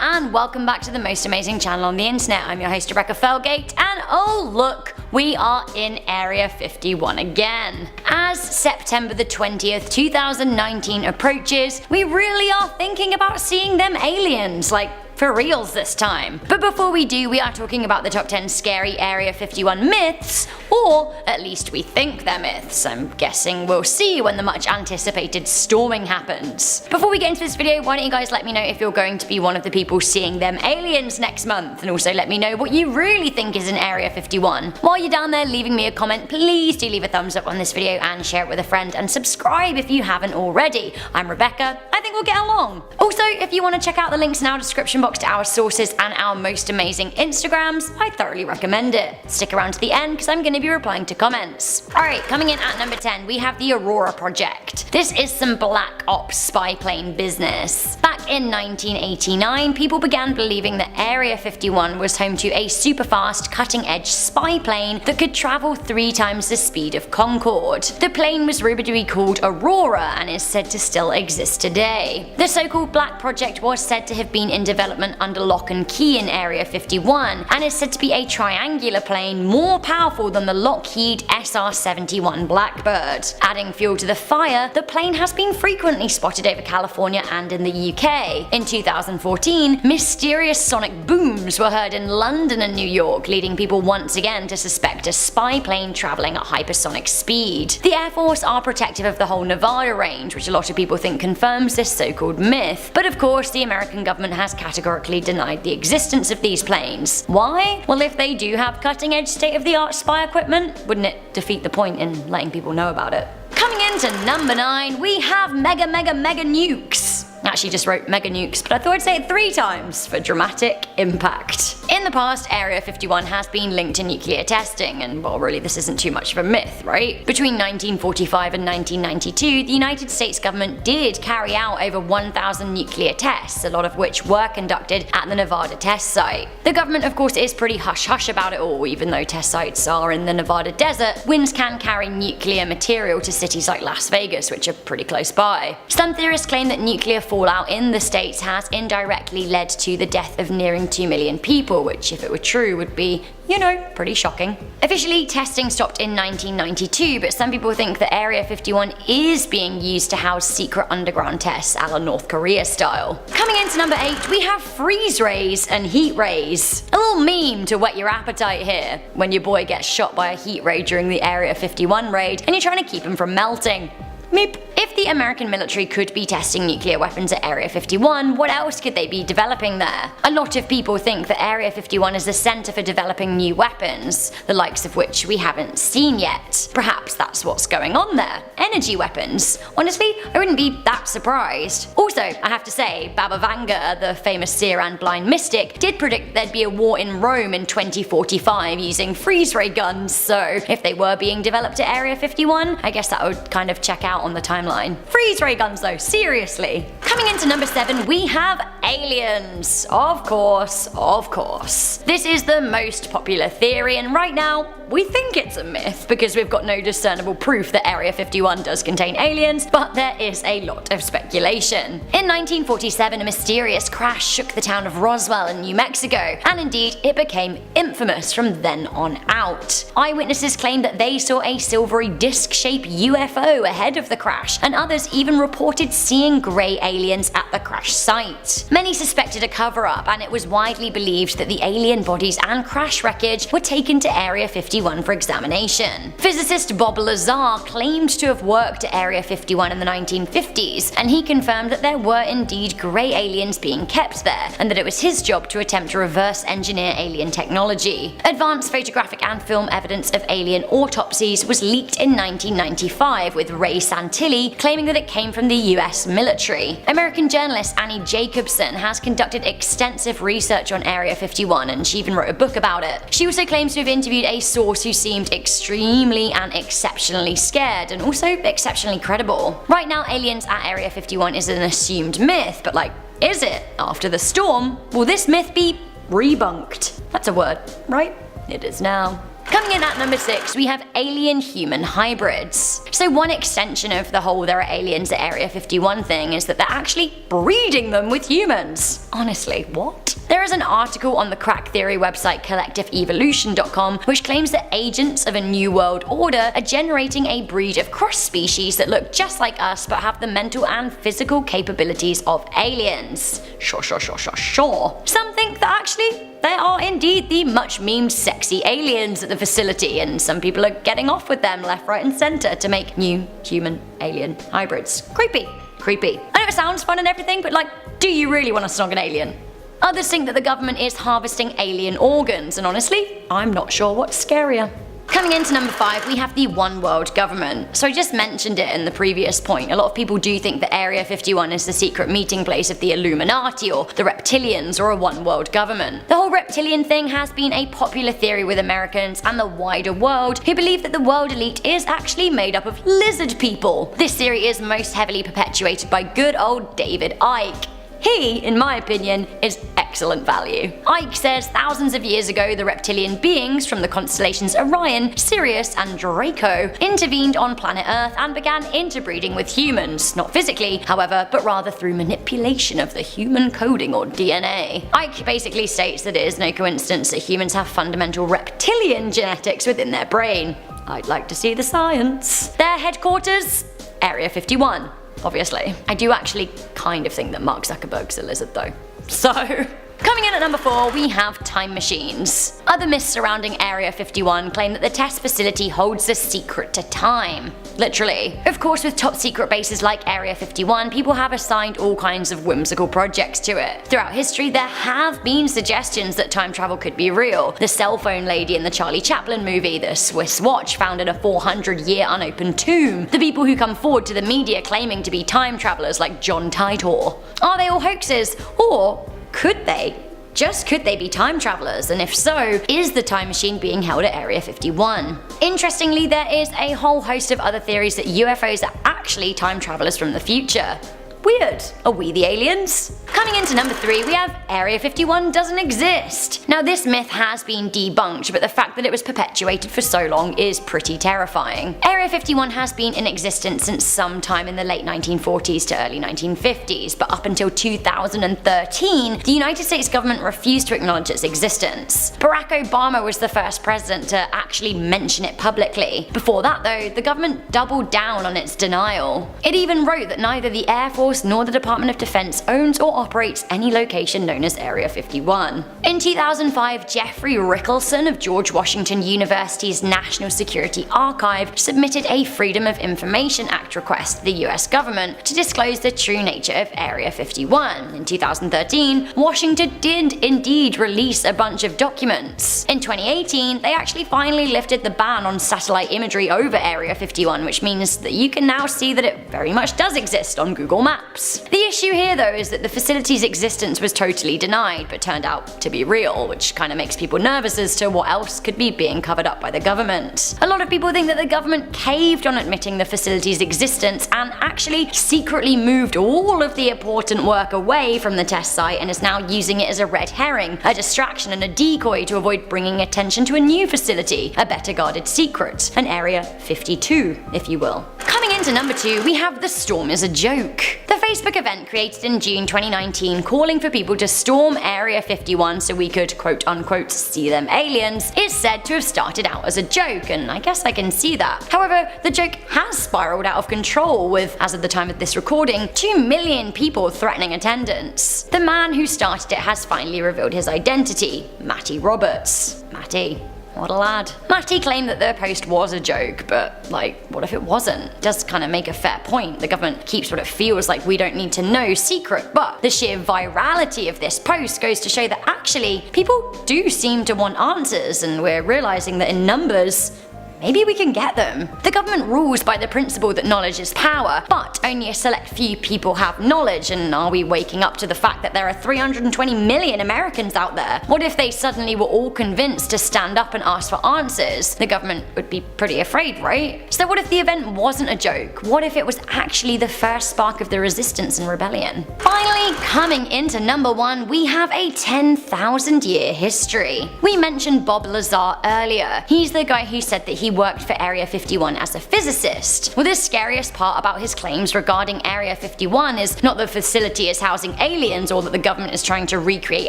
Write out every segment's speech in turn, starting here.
and welcome back to the most amazing channel on the internet. I'm your host Rebecca Felgate, and oh look, we are in Area 51 again. As September the 20th, 2019 approaches, we really are thinking about seeing them aliens, like for reals this time. But before we do, we are talking about the top 10 scary Area 51 myths, or at least we think they're myths. I'm guessing we'll see when the much anticipated storming happens. Before we get into this video, why don't you guys let me know if you're going to be one of the people seeing them aliens next month, and also let me know what you really think is in Area 51. While you're down there leaving me a comment, please do leave a thumbs up on this video and share it with a friend, and subscribe if you haven't already. I'm Rebecca, I think we'll get along. Also, if you want to check out the links in our description box to our sources and our most amazing Instagrams, I thoroughly recommend it. Stick around to the end because I'm going to be replying to comments. Alright, coming in at number 10, we have the Aurora Project. This is some black ops spy plane business. Back in 1989, people began believing that Area 51 was home to a super fast, cutting edge spy plane that could travel 3 times the speed of Concorde. The plane was rumored to be called Aurora and is said to still exist today. The so-called Black Project was said to have been in development under lock and key in Area 51 and is said to be a triangular plane more powerful than the Lockheed SR-71 Blackbird. Adding fuel to the fire, the plane has been frequently spotted over California and in the UK. In 2014, mysterious sonic booms were heard in London and New York, leading people once again to suspect a spy plane traveling at hypersonic speed. The Air Force are protective of the whole Nevada range, which a lot of people think confirms this so-called myth. But of course, the American government has categorically denied the existence of these planes. Why? Well, if they do have cutting-edge state-of-the-art spy equipment, wouldn't it defeat the point in letting people know about it? Coming into number 9, we have mega nukes. Actually just wrote mega nukes, but I thought I'd say it 3 times for dramatic impact. In the past, Area 51 has been linked to nuclear testing, and well, really this isn't too much of a myth, right? Between 1945 and 1992, the United States government did carry out over 1,000 nuclear tests, a lot of which were conducted at the Nevada test site. The government of course is pretty hush-hush about it all. Even though test sites are in the Nevada desert, winds can carry nuclear material to cities like Las Vegas, which are pretty close by. Some theorists claim that nuclear fallout in the States has indirectly led to the death of nearing 2 million people, which if it were true would be, you know, pretty shocking. Officially, testing stopped in 1992, but some people think that Area 51 is being used to house secret underground tests a la North Korea style. Coming into number 8, we have freeze rays and heat rays. A little meme to whet your appetite here, when your boy gets shot by a heat ray during the Area 51 raid and you're trying to keep him from melting. Meep. If the American military could be testing nuclear weapons at Area 51, what else could they be developing there? A lot of people think that Area 51 is a center for developing new weapons, the likes of which we haven't seen yet. Perhaps that's what's going on there. Energy weapons. Honestly, I wouldn't be that surprised. Also, I have to say, Baba Vanga, the famous seer and blind mystic, did predict there'd be a war in Rome in 2045 using freeze ray guns, so if they were being developed at Area 51, I guess that would kind of check out on the timeline. Freeze ray guns though, seriously. Coming into number 7, we have aliens. Of course. This is the most popular theory, and right now, we think it's a myth because we've got no discernible proof that Area 51 does contain aliens, but there is a lot of speculation. In 1947, a mysterious crash shook the town of Roswell in New Mexico, and indeed it became infamous from then on out. Eyewitnesses claimed that they saw a silvery disc-shaped UFO ahead of the crash, and others even reported seeing grey aliens at the crash site. Many suspected a cover-up, and it was widely believed that the alien bodies and crash wreckage were taken to Area 51 for examination. Physicist Bob Lazar claimed to have worked at Area 51 in the 1950s, and he confirmed that there were indeed grey aliens being kept there, and that it was his job to attempt to reverse engineer alien technology. Advanced photographic and film evidence of alien autopsies was leaked in 1995, with Ray Santilli claiming that it came from the US military. American journalist Annie Jacobson has conducted extensive research on Area 51, and she even wrote a book about it. She also claims to have interviewed a source who seemed extremely and exceptionally scared, and also exceptionally credible. Right now, aliens at Area 51 is an assumed myth, but like, is it? After the storm, will this myth be rebunked? That's a word, right? It is now. Coming in at number 6, we have alien-human hybrids. So one extension of the whole there are aliens at Area 51 thing is that they're actually breeding them with humans. Honestly, what? There is an article on the crack theory website collectiveevolution.com which claims that agents of a new world order are generating a breed of cross-species that look just like us but have the mental and physical capabilities of aliens. Sure. Some think that actually there are indeed the much memed sexy aliens at the facility, and some people are getting off with them left, right and centre to make new human-alien hybrids. Creepy. I know it sounds fun and everything, but like, do you really want to snog an alien? Others think that the government is harvesting alien organs, and honestly, I'm not sure what's scarier. Coming into number 5, we have the One World Government. So I just mentioned it in the previous point. A lot of people do think that Area 51 is the secret meeting place of the Illuminati or the reptilians or a One World Government. The whole reptilian thing has been a popular theory with Americans and the wider world who believe that the world elite is actually made up of lizard people. This theory is most heavily perpetuated by good old David Icke. He, in my opinion, is excellent value. Icke says thousands of years ago the reptilian beings from the constellations Orion, Sirius and Draco intervened on planet Earth and began interbreeding with humans, not physically, however, but rather through manipulation of the human coding or DNA. Icke basically states that it is no coincidence that humans have fundamental reptilian genetics within their brain. I'd like to see the science. Their headquarters? Area 51. Obviously. I do actually kind of think that Mark Zuckerberg's a lizard though. So, coming in at number 4, we have time machines. Other myths surrounding Area 51 claim that the test facility holds the secret to time. Literally. Of course, with top secret bases like Area 51, people have assigned all kinds of whimsical projects to it. Throughout history, there have been suggestions that time travel could be real. The cell phone lady in the Charlie Chaplin movie, the Swiss watch found in a 400-year unopened tomb, the people who come forward to the media claiming to be time travelers like John Titor. Are they all hoaxes? Or could they? Just could they be time travelers, and if so, is the time machine being held at Area 51? Interestingly, there is a whole host of other theories that UFOs are actually time travelers from the future. Weird. Are we the aliens? Coming into number 3, we have Area 51 doesn't exist. Now this myth has been debunked, but the fact that it was perpetuated for so long is pretty terrifying. Area 51 has been in existence since sometime in the late 1940s to early 1950s, but up until 2013, the United States government refused to acknowledge its existence. Barack Obama was the first president to actually mention it publicly. Before that though, the government doubled down on its denial. It even wrote that neither the Air Force nor the Department of Defense owns or operates any location known as Area 51. In 2005, Jeffrey Rickelson of George Washington University's National Security Archive submitted a Freedom of Information Act request to the US government to disclose the true nature of Area 51. In 2013, Washington did indeed release a bunch of documents. In 2018, they actually finally lifted the ban on satellite imagery over Area 51, which means that you can now see that it very much does exist on Google Maps. The issue here though is that the facility's existence was totally denied but turned out to be real, which kind of makes people nervous as to what else could be being covered up by the government. A lot of people think that the government caved on admitting the facility's existence and actually secretly moved all of the important work away from the test site and is now using it as a red herring, a distraction and a decoy to avoid bringing attention to a new facility, a better guarded secret, an Area 52 if you will. Coming into number 2, we have The Storm is a Joke. The Facebook event created in June 2019 calling for people to storm Area 51 so we could quote unquote see them aliens is said to have started out as a joke, and I guess I can see that. However, the joke has spiraled out of control with, as of the time of this recording, 2 million people threatening attendance. The man who started it has finally revealed his identity, Matty Roberts. Matty. What a lad. Matty claimed that the post was a joke, but like, what if it wasn't? It does kind of make a fair point. The government keeps what it feels like we don't need to know secret, but the sheer virality of this post goes to show that actually people do seem to want answers, and we're realizing that in numbers maybe we can get them. The government rules by the principle that knowledge is power, but only a select few people have knowledge, and are we waking up to the fact that there are 320 million Americans out there? What if they suddenly were all convinced to stand up and ask for answers? The government would be pretty afraid, right? So what if the event wasn't a joke? What if it was actually the first spark of the resistance and rebellion? Finally, coming into number 1, we have a 10,000 year history. We mentioned Bob Lazar earlier. He's the guy who said that he worked for Area 51 as a physicist. Well, the scariest part about his claims regarding Area 51 is not that the facility is housing aliens or that the government is trying to recreate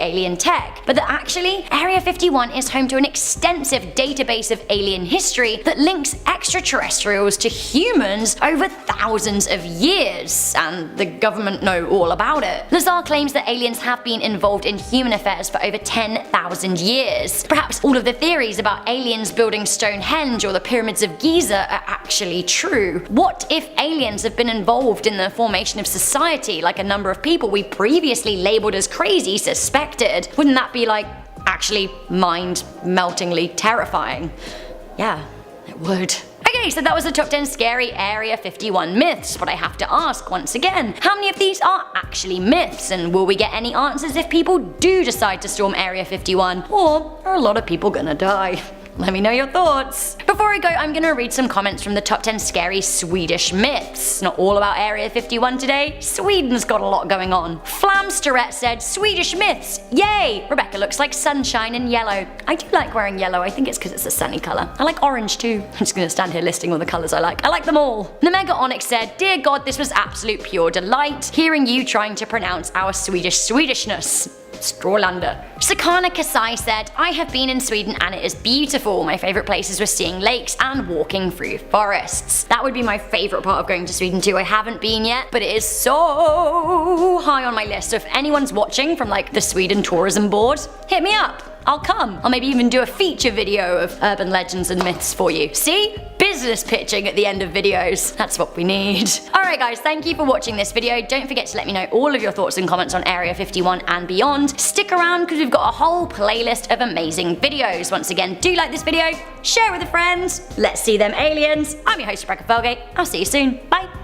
alien tech, but that actually Area 51 is home to an extensive database of alien history that links extraterrestrials to humans over thousands of years, and the government know all about it. Lazar claims that aliens have been involved in human affairs for over 10,000 years. Perhaps all of the theories about aliens building Stonehenge or the pyramids of Giza are actually true. What if aliens have been involved in the formation of society like a number of people we previously labeled as crazy suspected? Wouldn't that be like actually mind-meltingly terrifying? Yeah, it would. Okay, so that was the top 10 scary Area 51 myths, but I have to ask once again, how many of these are actually myths, and will we get any answers if people do decide to storm Area 51, or are a lot of people gonna die? Let me know your thoughts. Before I go, I'm gonna read some comments from the top 10 scary Swedish myths. Not all about Area 51 today. Sweden's got a lot going on. Flamsterette said, Swedish myths, yay! Rebecca looks like sunshine in yellow. I do like wearing yellow, I think it's because it's a sunny colour. I like orange too. I'm just gonna stand here listing all the colours I like. I like them all. Nemega Onyx said, dear God, this was absolute pure delight, hearing you trying to pronounce our Swedishness. Strålander. Sakana Kasai said, I have been in Sweden and it is beautiful. My favourite places were seeing lakes and walking through forests. That would be my favourite part of going to Sweden too. I haven't been yet, but it is so high on my list. So if anyone's watching from like the Sweden Tourism Board, hit me up. I'll come. I'll maybe even do a feature video of urban legends and myths for you. See? Business pitching at the end of videos. That's what we need. Alright guys, thank you for watching this video. Don't forget to let me know all of your thoughts and comments on Area 51 and beyond. Stick around because we've got a whole playlist of amazing videos. Once again, do like this video, share it with a friend. Let's see them aliens. I'm your host, Rebecca Felgate. I'll see you soon. Bye.